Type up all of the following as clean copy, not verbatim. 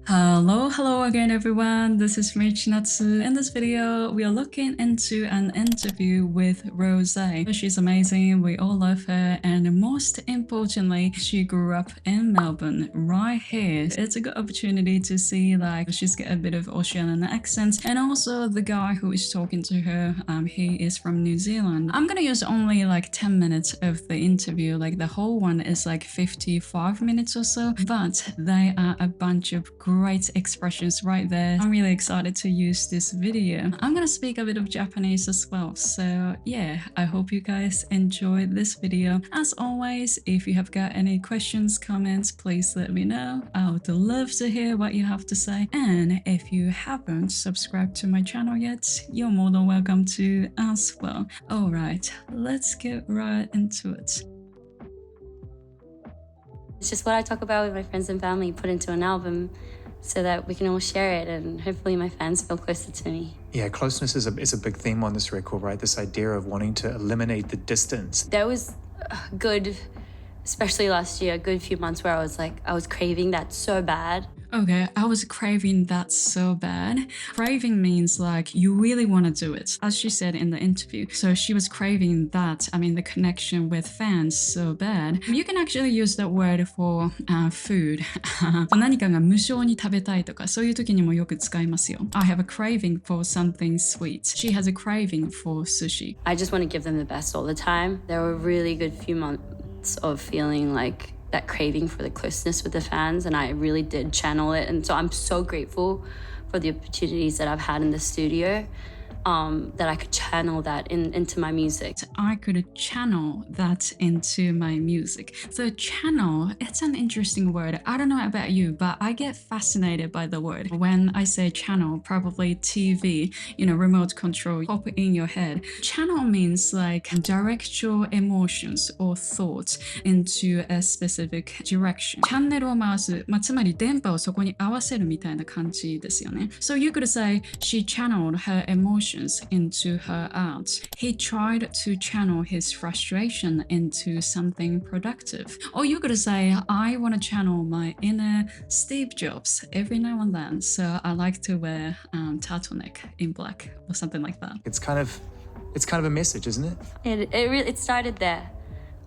Hello again everyone, this is Michinatsu. In this video, we are looking into an interview with Rose. She's amazing, we all love her, and most importantly, she grew up in Melbourne, right here. It's a good opportunity to see like she's got a bit of Australian accent, and also the guy who is talking to her, he is from New Zealand. I'm gonna use only like 10 minutes of the interview, like the whole one is like 55 minutes or so, but they are a bunch of great expressions right there. I'm really excited to use this video. I'm gonna speak a bit of Japanese as well, so yeah, I hope you guys enjoy this video. As always, if you have got any questions, comments, please let me know. I would love to hear what you have to say, and if you haven't subscribed to my channel yet, you're more than welcome to as well. Alright, let's get right into it. It's just what I talk about with my friends and family, put into an album so that we can all share it and hopefully my fans feel closer to me. Yeah, closeness is a big theme on this record, right? This idea of wanting to eliminate the distance. There was a good, especially last year, a good few months where I was craving that so bad. Okay, I was craving that so bad. Craving means like you really want to do it, as she said in the interview. So she was craving that, the connection with fans so bad. You can actually use that word for food. 何かが無性に食べたいとか、そういう時にもよく使いますよ。I have a craving for something sweet. She has a craving for sushi. I just want to give them the best all the time. There were really good few months of feeling like that craving for the closeness with the fans, and I really did channel it, and so I'm so grateful for the opportunities that I've had in the studio, that I could channel that into my music. I could channel that into my music. So channel, it's an interesting word. I don't know about you, but I get fascinated by the word. When I say channel, probably TV, remote control pop in your head. Channel means like direct your emotions or thoughts into a specific direction. チャンネルを回す、つまり電波をそこに合わせるみたいな感じですよね。So you could say she channeled her emotions into her art. He tried to channel his frustration into something productive. Or you could say, I want to channel my inner Steve Jobs every now and then. So I like to wear turtleneck in black or something like that. It's kind of a message, isn't it? It started there,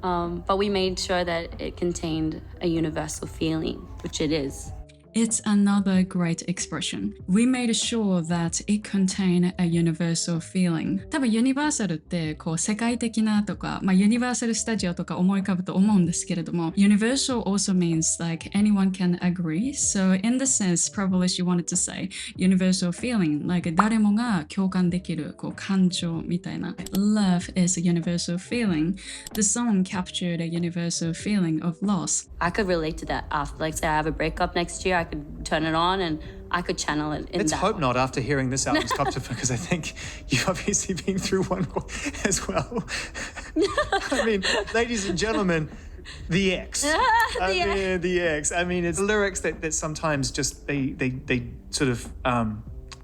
but we made sure that it contained a universal feeling, which it is. It's another great expression. We made sure that it contained a universal feeling. 多分ユニバーサルってこう世界的なとか、ユニバーサルスタジオとか思い浮かぶと思うんですけれども、universal also means like anyone can agree. So in the sense, probably she wanted to say universal feeling, like 誰もが共感できるこう感情みたいな。Love is a universal feeling. The song captured a universal feeling of loss. I could relate to that after, like say I have a breakup next year, I could turn it on and I could channel it in Let's that. hope not after hearing this album's top to, because I think you've obviously been through one as well. Ladies and gentlemen, the X. The X. It's lyrics that sometimes just they sort of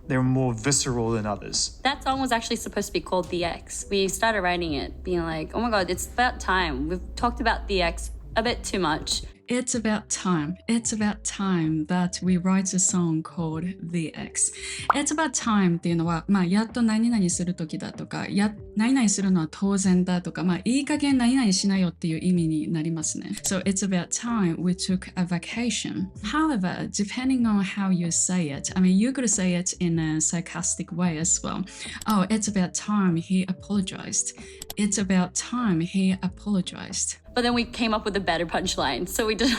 they're more visceral than others. That song was actually supposed to be called The X. We started writing it being like, oh my god, it's about time. We've talked about the X a bit too much. It's about time. It's about time that we write a song called The X. It's about time っていうのは、やっと何々するときだとか、何々するのは当然だとか、いい加減何々しなよっていう意味になりますね。So it's about time we took a vacation. However, depending on how you say it, you could say it in a sarcastic way as well. Oh, it's about time he apologized. It's about time he apologized. But then we came up with a better punchline. So we just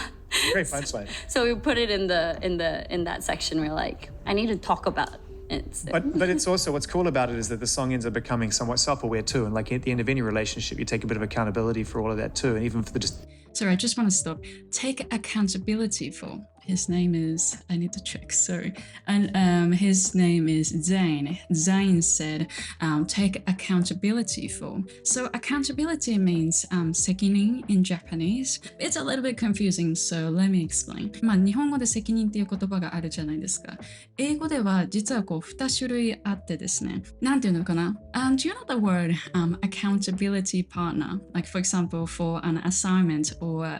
Great punchline. So we put it in that section. We're like, I need to talk about it. But it's also, what's cool about it is that the song ends up becoming somewhat self-aware too. And like at the end of any relationship, you take a bit of accountability for all of that too. And even for the just... Sorry, I just want to stop. Take accountability for. His name is, I need to check, sorry. And his name is Zane. Zane said, take accountability for. So accountability means 責任 in Japanese. It's a little bit confusing, so let me explain. 日本語で責任っていう言葉があるじゃないですか。英語では実はこう2種類あってですね。なんていうのかな? Do you know the word accountability partner? Like for example, for an assignment or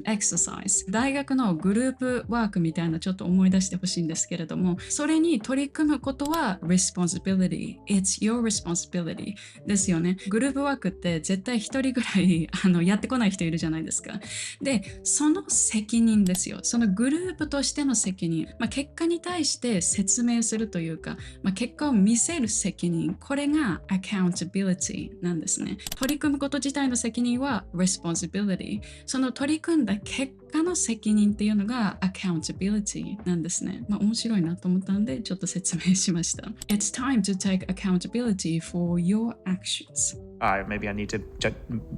exercise. 大学のググループワークみたいなちょっと思い出してほしいんですけれども、それに取り組むことは responsibility. It's your responsibility ですよね。グループワークって絶対一人ぐらいやってこない人いるじゃないですか。で、その責任ですよ。そのグループとしての責任。結果に対して説明するというか、結果を見せる責任。これが accountability なんですね。取り組むこと自体の責任は responsibility。その取り組んだ結果の責任っていうのが accountability なんですね。面白いなと思ったんでちょっと説明しました。It's time to take accountability for your actions. Maybe I need to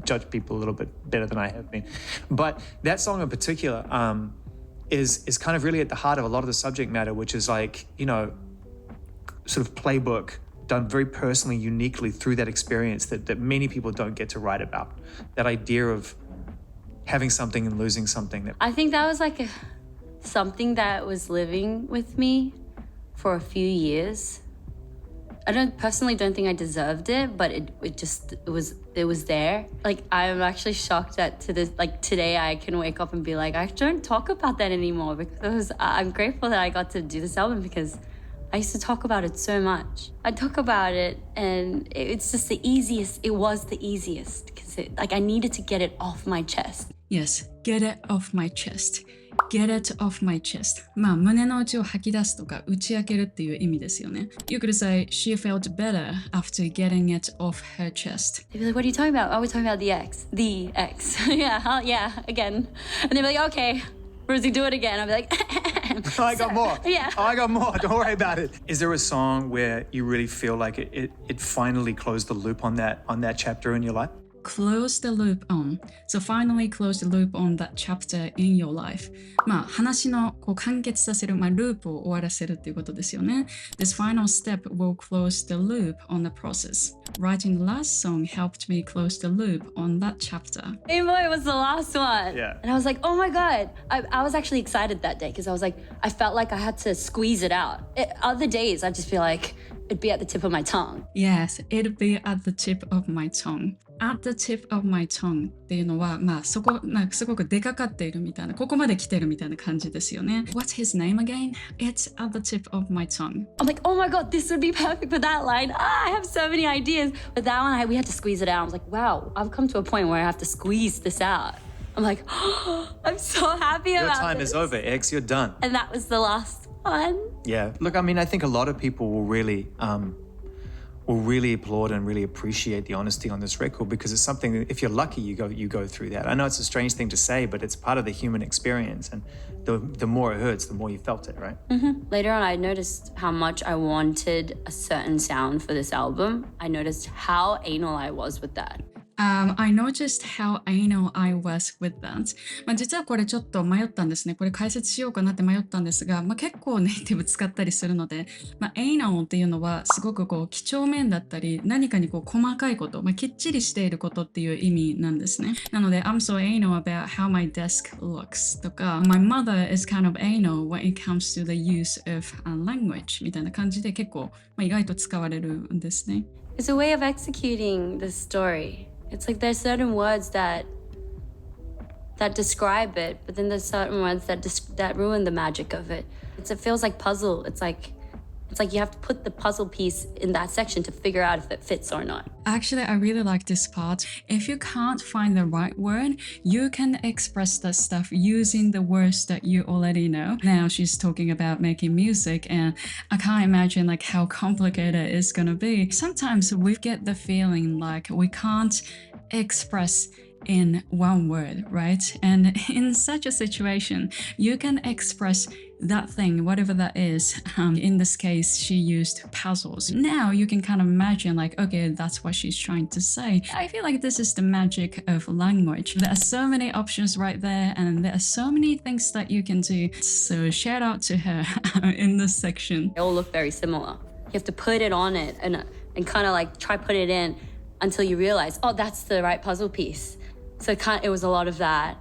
judge people a little bit better than I have been. But that song in particular is kind of really at the heart of a lot of the subject matter, which is like, sort of playbook done very personally, uniquely through that experience that many people don't get to write about. That idea of having something and losing something. I think that was like something that was living with me for a few years. I personally don't think I deserved it, but it was there. Like, I'm actually shocked that today I can wake up and be like, I don't talk about that anymore, because I'm grateful that I got to do this album, because I used to talk about it so much. I talk about it and it's just the easiest. It was the easiest because I needed to get it off my chest. Yes, get it off my chest.Get it off my chest. 胸の内を吐き出すとか打ち明けるっていう意味ですよね。You could say she felt better after getting it off her chest. They'd be like, what are you talking about? Oh, we're talking about the ex. The ex. yeah, again. And they'd be like, okay, Rosie, do it again. I'd be like, I got more. Yeah. I got more. Don't worry about it. Is there a song where you really feel like it finally closed the loop on that chapter in your life?Close the loop on. So finally close the loop on that chapter in your life. 話の完結させる、ループを終わらせるっていうことですよね。This final step will close the loop on the process. Writing the last song helped me close the loop on that chapter. It was the last one. Yeah. And I was like, oh my God. I was actually excited that day because I was like, I felt like I had to squeeze it out. Other days, I'd just feel like, it'd be at the tip of my tongue. Yes, it'd be at the tip of my tongue.At the tip of my tongue っていうのは、そこすごく出かかっているみたいな、ここまで来てるみたいな感じですよね。What's his name again? It's at the tip of my tongue. I'm like, oh my God, this would be perfect for that line. I have so many ideas. But that one, we had to squeeze it out. I was like, wow, I've come to a point where I have to squeeze this out. I'm like, oh, I'm so happy about this. Your time is over, X. You're done. And that was the last one. Yeah. Look, I mean, I think a lot of people will really applaud and really appreciate the honesty on this record, because it's something that if you're lucky, you go through that. I know it's a strange thing to say, but it's part of the human experience, and the more it hurts, the more you felt it, right? Mm-hmm. Later on, I noticed how much I wanted a certain sound for this album. I noticed how anal I was with that.I noticed how anal I was with that. 実はこれちょっと迷ったんですね。これ解説しようかなって迷ったんですが、結構ネイティブ使ったりするので、anal っていうのはすごく几帳面だったり、何かに細かいこと、きっちりしていることっていう意味なんですね。なので、I'm so anal about how my desk looks とか、My mother is kind of anal when it comes to the use of language みたいな感じで結構、意外と使われるんですね。It's a way of executing the story.It's like there's certain words that describe it, but then there's certain words that ruin the magic of it. It feels like puzzle. It's like you have to put the puzzle piece in that section to figure out if it fits or not. Actually, I really like this part. If you can't find the right word, you can express that stuff using the words that you already know. Now she's talking about making music, and I can't imagine how complicated it's gonna be. Sometimes we get the feeling like we can't express in one word, right? And in such a situation, you can express that thing, whatever that is. In this case, she used puzzles. Now you can kind of imagine okay, that's what she's trying to say. I feel like this is the magic of language. There are so many options right there, and there are so many things that you can do. So shout out to her in this section. They all look very similar. You have to put it on it and kind of try put it in until you realize, oh, that's the right puzzle piece. So it was a lot of that.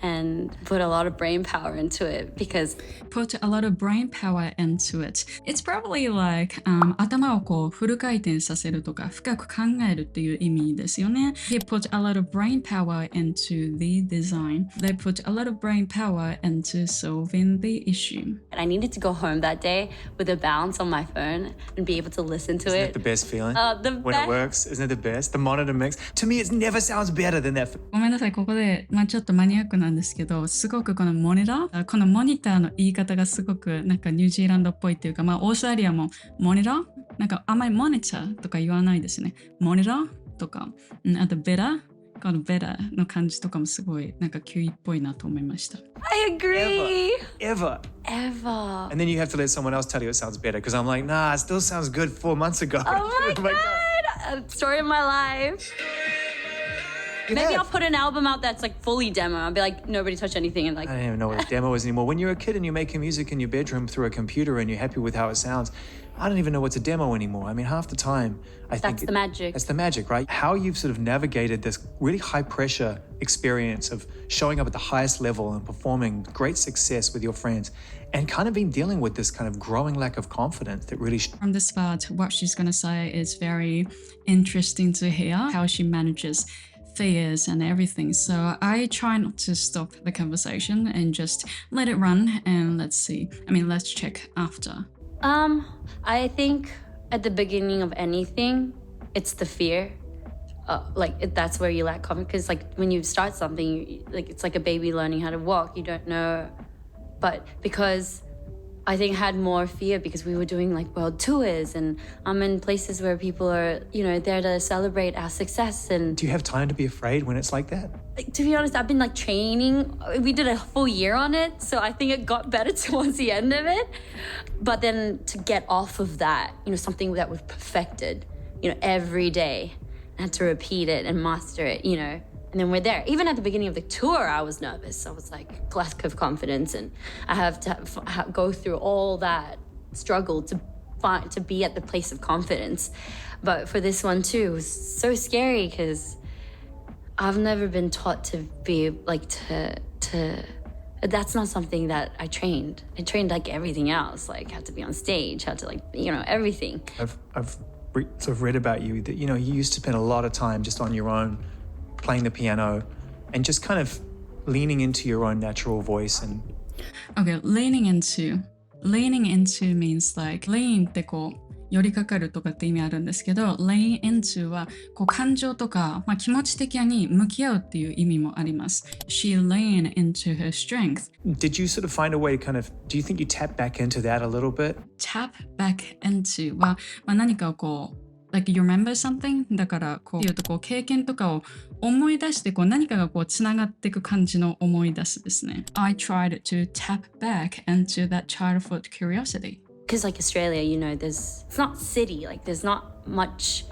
and put a lot of brain power into it because Put a lot of brain power into it. It's probably like 頭をこうフル回転させるとか深く考えるっていう意味ですよね。He put a lot of brain power into the design. They put a lot of brain power into solving the issue. I needed to go home that day with a bounce on my phone and be able to listen to Isn't it. it the best feeling? The when best. it works, isn't it the best? The monitor mix. To me, it never sounds better than that. ごめんなさい、ここで、ちょっとマニアックなんですけど、すごくこのモニター、このモニターの言い方がすごくなんかニュージーランドっぽいっていうか、オーストラリアもモニターなんかあんまりモニターとか言わないですね。モニターとか、あとベラこのベラの感じとかもすごいなんかキュイっぽいなと思いました。I agree. Ever. Ever. And then you have to let someone else tell you it sounds better because I'm like, nah, it still sounds good 4 months ago. Oh my god! Story of my life. Maybe I'll put an album out that's like fully demo. I'll be like, nobody touch anything and like. I don't even know what a demo is anymore. When you're a kid and you're making music in your bedroom through a computer and you're happy with how it sounds, I don't even know what's a demo anymore. I mean, half the time, I think That's the magic. That's the magic, right? How you've sort of navigated this really high pressure experience of showing up at the highest level and performing great success with your friends and kind of been dealing with this kind of growing lack of confidence that really From the start, what she's going to say is very interesting to hear how she manages fears and everything. So I try not to stop the conversation and just let it run and let's see. Let's check after. I think at the beginning of anything, it's the fear. That's where you lack confidence. Because like when you start something, like it's like a baby learning how to walk. You don't know, but because I think I had more fear because we were doing like world tours and I'm in places where people are, there to celebrate our success. And Do you have time to be afraid when it's like that? to be honest, I've been like training. We did a full year on it, so I think it got better towards the end of it. But then to get off of that, something that was perfected, every day, I had to repeat it and master it, and then we're there. Even at the beginning of the tour, I was nervous. I was like lack of confidence, and I have to go through all that struggle to be at the place of confidence. But for this one too, it was so scary because I've never been taught to be like to. That's not something that I trained. I trained like everything else, like had to be on stage, had to everything. I've sort of read about you that, you used to spend a lot of time just on your own, playing the piano and just kind of leaning into your own natural voice and Okay, leaning into means like lean ってこう寄りかかるとかって意味あるんですけど lean into はこう感情とか、気持ち的に向き合うっていう意味もあります She leaned into her strength. Did you sort of find a way to do you think you tap back into that a little bit? Tap back into は、何かをこうLike you remember something? だからこう言うとこう経験とかを思い出してこう何かがこうつながっていく感じの思い出すですね。I tried to tap back into that childhood curiosity. Because like Australia, it's not city, like there's not much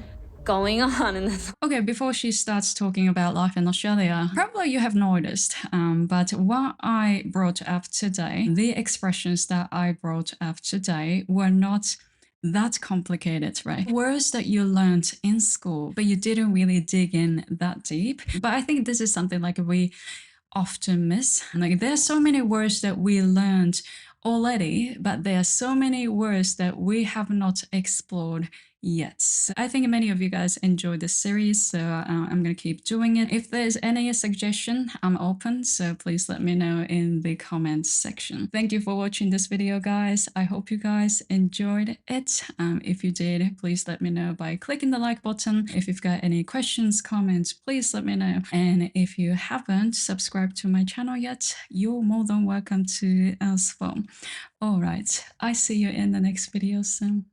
going on in this. Okay, before she starts talking about life in Australia, probably you have noticed, but what I brought up today, the expressions that I brought up today were not that complicated, right? Words that you learned in school, but you didn't really dig in that deep. But I think this is something like we often miss. Like there's so many words that we learned already, but there are so many words that we have not explored yet. I think many of you guys enjoyed this series, so I'm going to keep doing it. If there's any suggestion, I'm open, so please let me know in the comments section. Thank you for watching this video, guys. I hope you guys enjoyed it. If you did, please let me know by clicking the like button. If you've got any questions, comments, please let me know. And if you haven't subscribed to my channel yet, you're more than welcome to as well. All right, I see you in the next video soon.